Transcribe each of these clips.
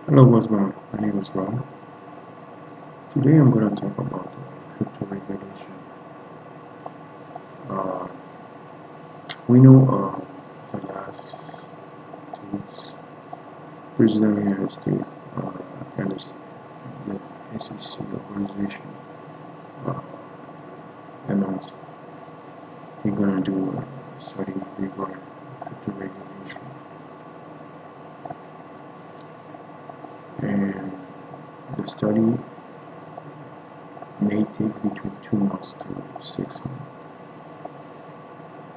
Hello, what's going on? My name is Rob. Today I'm going to talk about crypto regulation. Uh, we know the last 2 weeks, President of the United States and the SEC organization uh, announced they're going to do a study regarding crypto regulation. And the study may take between 2 months to 6 months.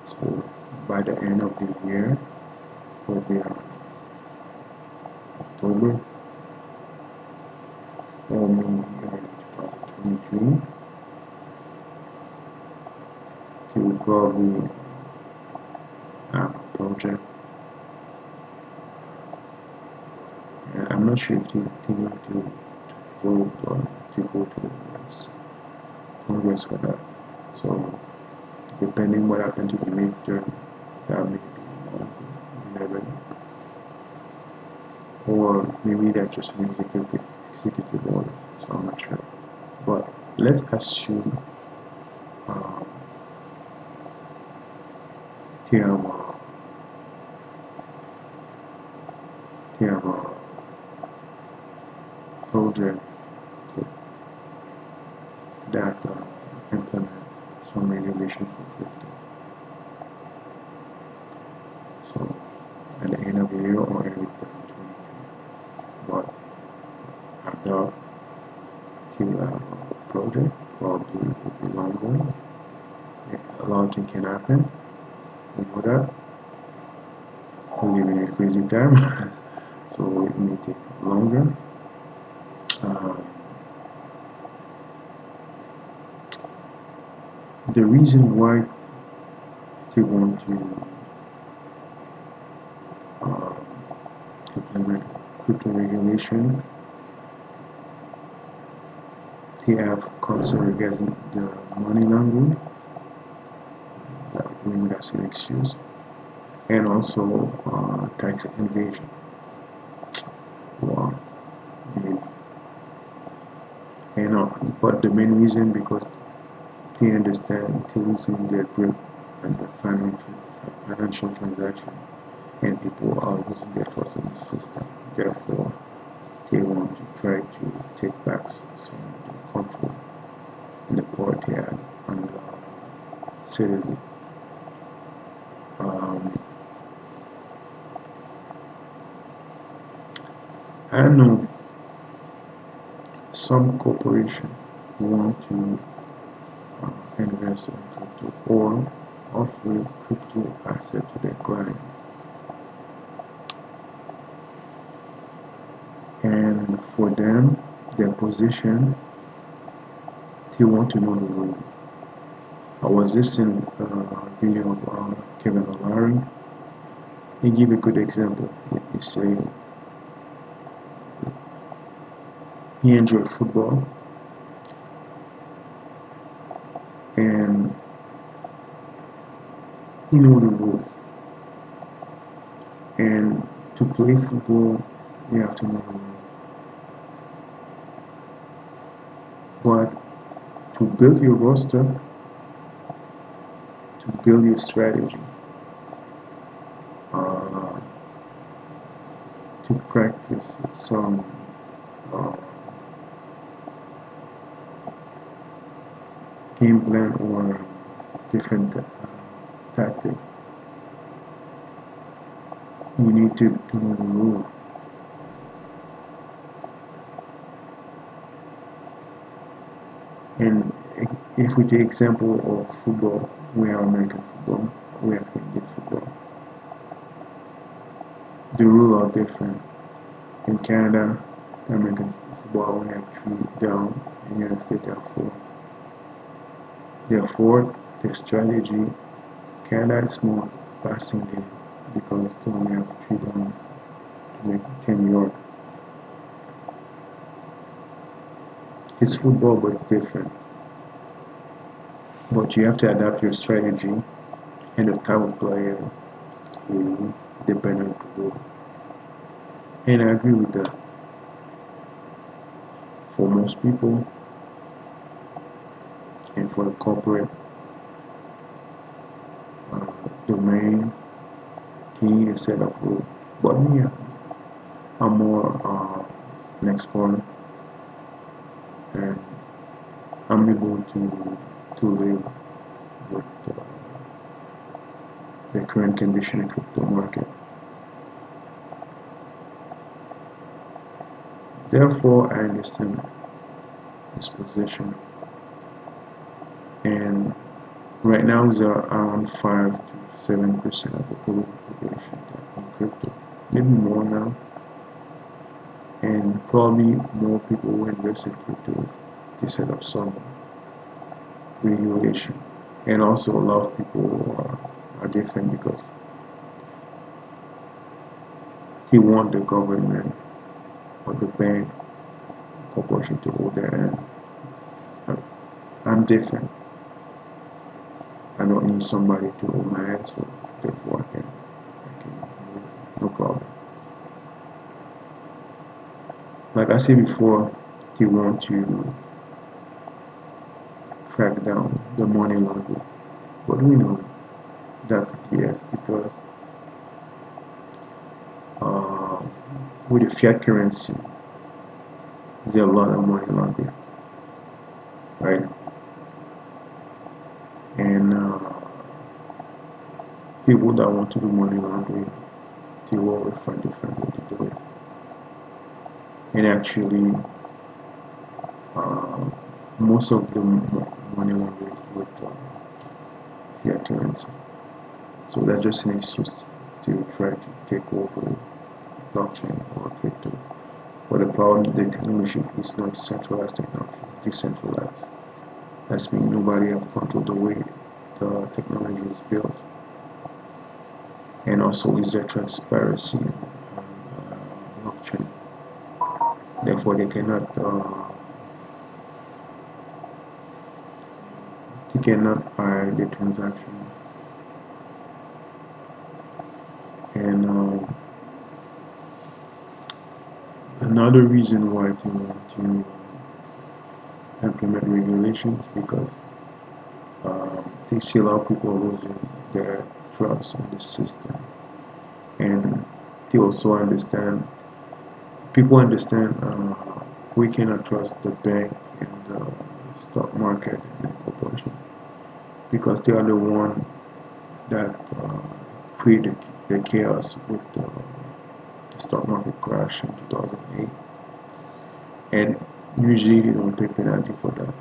So by the end of the year, probably October or maybe early 2023, he will probably have a project. And I'm not sure if they need to vote or to go to the Congress for that. So depending what happens to the midterm, that may be more relevant. Or maybe that's just an executive order. So I'm not sure. But let's assume um, they have a, they have a project that implement some regulation for crypto. So at the end of the year or early 2023. But I doubt he will have a project. Probably it will be longer. A lot of things can happen. We know that. We live in a crazy time, so it may take longer. Um, the reason why they want to uh, implement crypto regulation, they have concern regarding the money laundering, that we that's an excuse, and also tax evasion. Wow, maybe. And but the main reason because they understand they're losing their grip on the financial transaction, and people are losing their trust in the system. Therefore, they want to try to take back some of the control and the power they had on the citizen. Um, I know some corporation want to invest in crypto or offer crypto asset to their client. And for them, their position, they want to know the rule. I was listening a video of Kevin O'Leary. He gave a good example. He said he enjoyed football and he knew the rules. And to play football, you have to know the rules. But to build your roster, to build your strategy, uh, to practice some uh, game plan or different tactic, you need to know the rule. And if we take example of football, we have American football, we have Canadian football. The rules are different. In Canada, the American football only have three down. In the United States, there are four. Therefore, the strategy, Canada is more passing game because they only have three down to make 10 yards. It's football, but it's different. But you have to adapt your strategy and the type of player you need depending on the rule. And I agree with that. most people, and for the corporate domain, you need a set of rules. But me, I'm more an explorer, and I'm able to live with the current condition in crypto market. Therefore, I understand his position, and right now is around 5 to 7% of the global population that own crypto, maybe more now, and probably more people will invest in crypto if they set up some regulation. And also, a lot of people are different because they want the government or the bank corporation to hold their hand. I'm different. I don't need somebody to hold my hand, so therefore I can move, no problem. Like I said before, they want to crack down the money laundering, but we know that's BS because uh, with the fiat currency, there's a lot of money laundering, right? And people that want to do money laundering, they will always find different way to do it. And actually, uh, most of the money laundering is with fiat currency. So that's just an excuse to try to take over blockchain or crypto. But the problem, the technology is not centralized technology, it's decentralized. That means nobody have control the way the technology is built. And also is there transparency on blockchain. Therefore, they cannot hide the transaction. And another reason why they want to implement regulations because they see a lot of people losing their trust in the system, and they also understand. People understand we cannot trust the bank and the stock market and the corporation because they are the one that created the chaos with the stock market crash in 2008, and usually they don't pay penalty for that.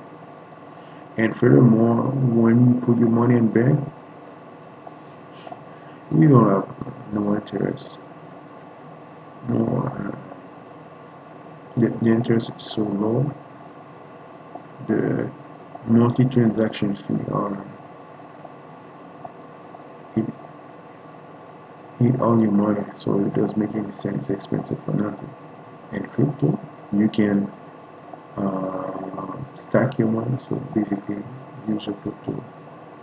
And furthermore, when you put your money in bank, you don't have no interest. No, the interest is so low. The monthly transaction fee are it eat all your money, so it doesn't make any sense. It's expensive for nothing. In crypto, you can stack your money, so basically use your crypto,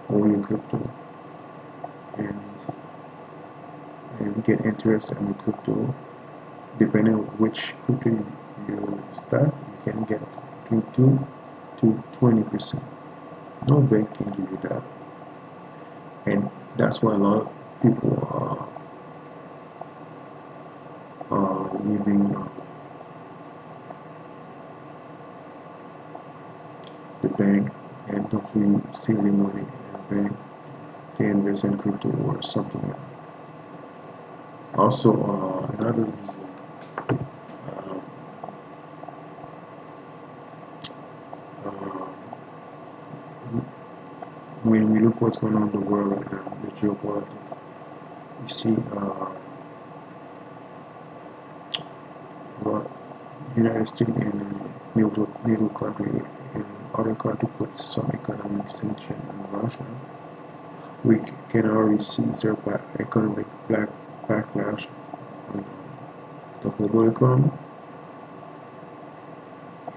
own your crypto, and get interest on the crypto. Depending on which crypto you stack, you can get between 2 to 20%. No bank can give you that, and that's why a lot of people are leaving the bank and don't really save their money in the bank. They invest in crypto or something else. Also, another reason, um, uh, when we look what's going on in the world right now, the geopolitics, you see, well, United States and NATO country and other country put some economic sanction on Russia. We can already see their economic backlash on the global economy,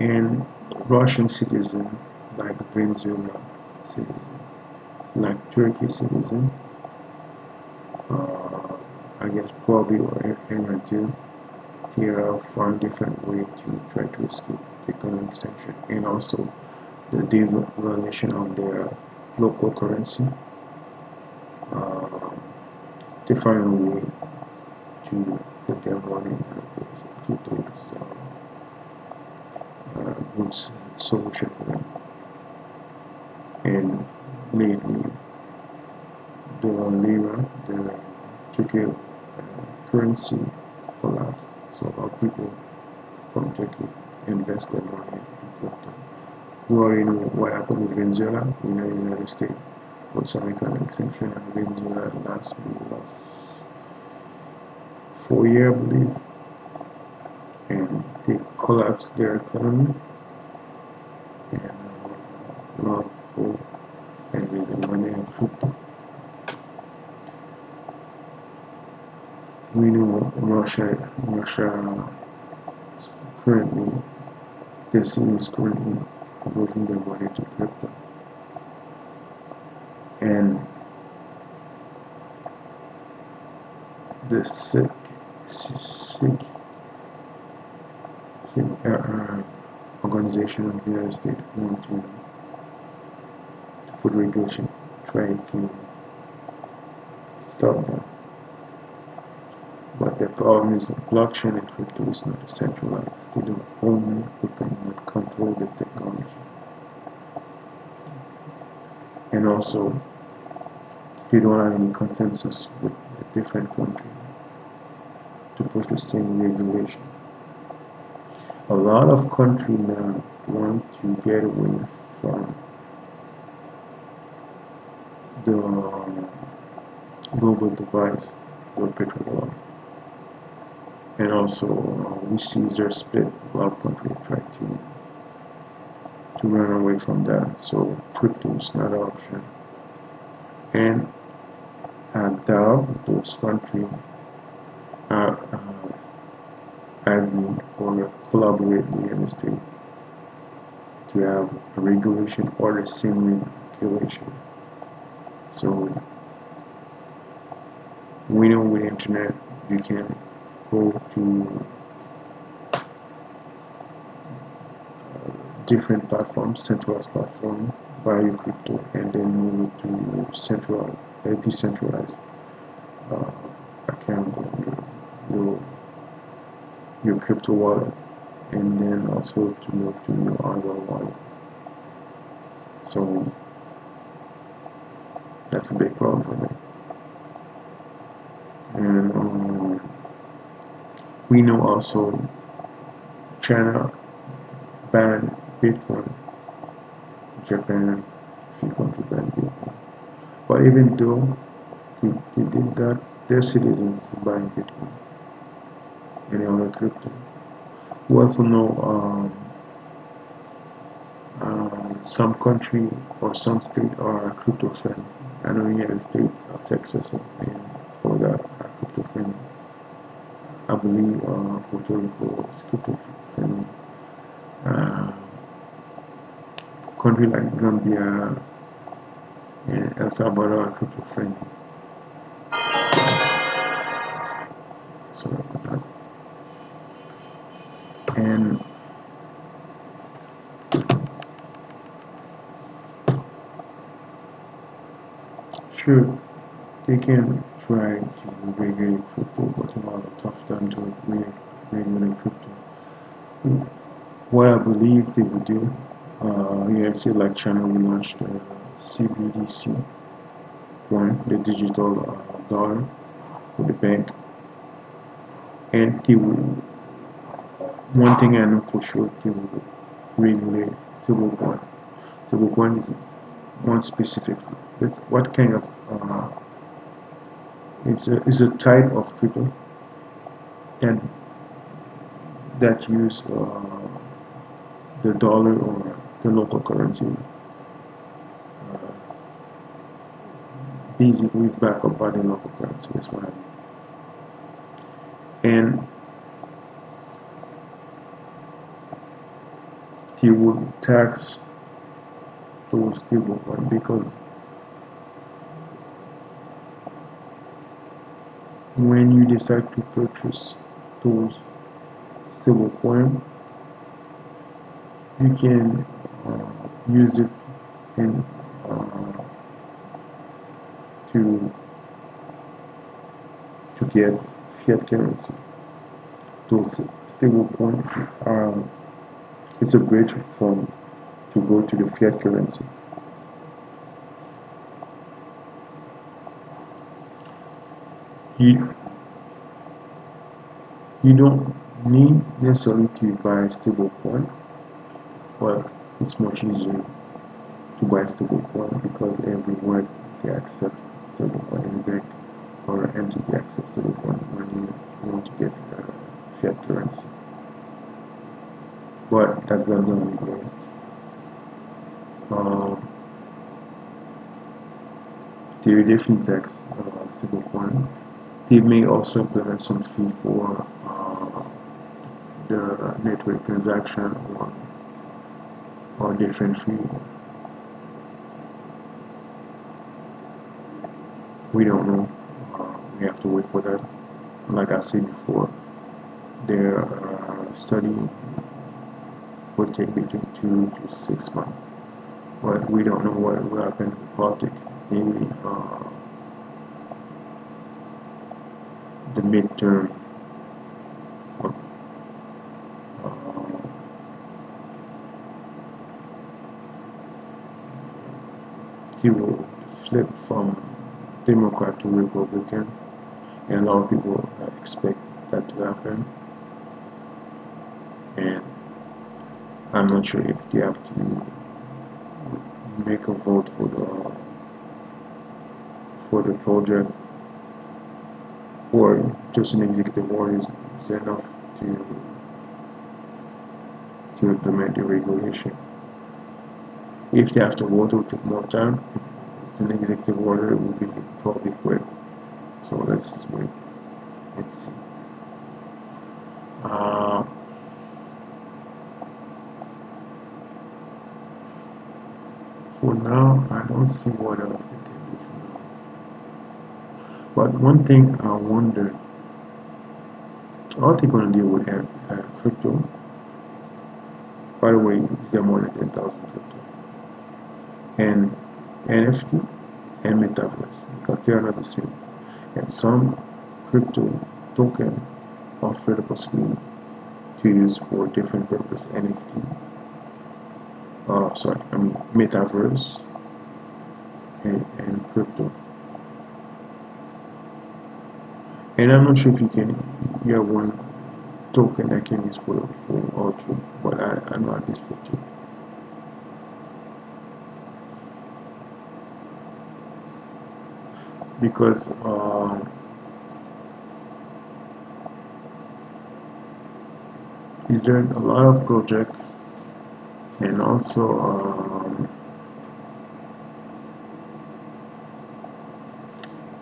and Russian citizens like Venezuela citizen, like Turkey citizen, uh, I guess probably or Iran too, they have found different way to try to escape economic sanction, and also the devaluation of their local currency. Um, they find a way to put their money in other places to those good solution for them. And lately, the lira, the Turkey currency collapsed. So our people from Turkey invest their money in crypto. We already know what happened with Venezuela. We know the United States put some economic sanction on Venezuela last 4 years, I believe, and they collapsed their economy, and a lot of people invest their money in crypto. We know Russia currently, the city is currently moving their money to crypto, and the sick organization of the United States want to put regulation, try to stop that. But the problem is blockchain and crypto is not decentralized. They don't own it, they cannot control the technology. And also, they don't have any consensus with the different countries to put the same regulation. A lot of countries now want to get away from the global device, the petrol. And also, we see there split. A lot of countries try to run away from that. So crypto is not an option. And I doubt those countries agree or collaborate with the United States to have a regulation or the same regulation. So we know with the internet you can go to different platforms, centralized platform, buy your crypto, and then move it to centralized, decentralized account, your, your crypto wallet, and then also to move to your hardware wallet. So that's a big problem for them. And we know also China banned Bitcoin, Japan, a few countries banned Bitcoin. But even though they did that, their citizens still buying Bitcoin and other crypto. We also know some country or some state are crypto friendly. I know United States, Texas, and Florida are crypto friendly. I believe Puerto Rico is crypto friendly. Uh, Country like Gambia and El Salvador are crypto friendly. So and sure, they can try to regulate crypto, but you have a tough time to regulate crypto. What I believe they would do, yeah, see, like China will launch the CBDC coin, the digital dollar for the bank, and they will. One thing I know for sure, they will regulate stablecoin. Stablecoin is one specific. It's what kind of it's a type of crypto that use the dollar or the local currency. Basically, it's backed up by the local currency. That's what I mean. And he would tax those stablecoin because when you decide to purchase those stablecoin, you can use it in to get fiat currency. Those stablecoin it's a bridge from to go to the fiat currency. You you don't need necessarily to buy a stablecoin, but it's much easier to buy stablecoin because everywhere they accept stablecoin in the bank or entity accepts stablecoin when you want to get fiat currency. But that's not the only way. Um, they definitely tax stablecoin. They may also implement some fee for the network transaction or different fee. We don't know. We have to wait for that. Like I said before, their study will take between 2 to 6 months. But we don't know what will happen in the politics. Maybe the midterm uh, he will flip from Democrat to Republican, and a lot of people expect that to happen. And I'm not sure if they have to make a vote for the project or just an executive order is enough to implement the regulation. If they have to vote, it will take more time. If it's an executive order, it will be probably quick. So let's wait and see. Uh, for now, I don't see what else they can do for now. But one thing I wonder, how are they going to deal with crypto? By the way, is there more than 10,000 crypto? And NFT and Metaverse, because they are not the same. And some crypto token offer the possibility to use for different purpose. NFT, Metaverse and crypto. And I'm not sure if you have one token that can use for all three, but I know at least for two. Because is there a lot of project, and also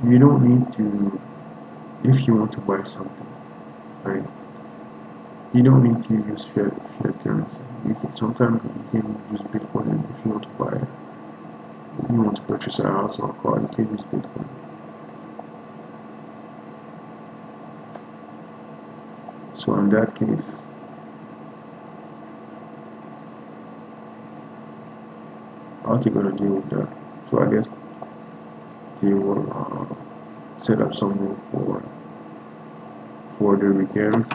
you don't need to, if you want to buy something, right, you don't need to use fiat currency. Sometimes you can use Bitcoin if you want to buy it. If you want to purchase a house or a car, you can use Bitcoin. So in that case, how are they going to deal with that? So I guess they will set up some rule for the weekend.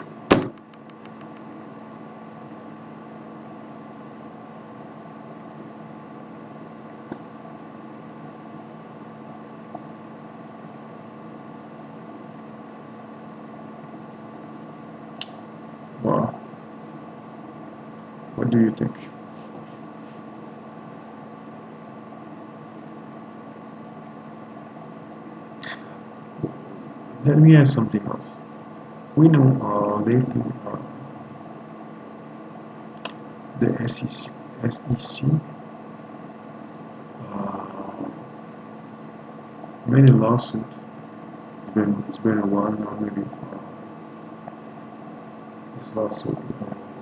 Wow, what do you think? Let me ask something else. We know lately the SEC uh, made a lawsuit. It's been a while now. Maybe this lawsuit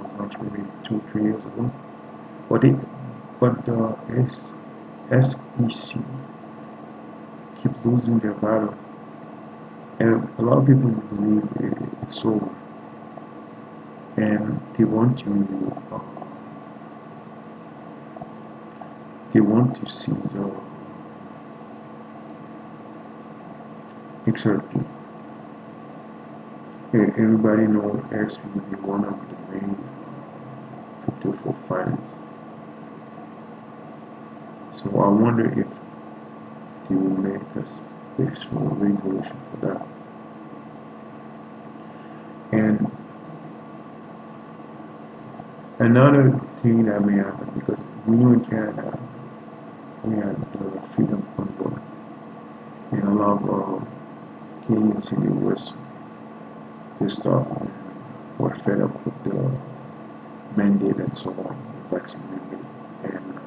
was launched maybe 2 3 years ago. But the SEC keep losing their battle, and a lot of people believe it's over. and they want to see the XRP. Everybody knows XRP will be one of the main crypto for finance. So I wonder if they will make a special regulation for that. And another thing that may happen, because we know in Canada we had the freedom convoy, and a lot of Canadians in the West pissed off and were fed up with the mandate and so on, the vaccine mandate. And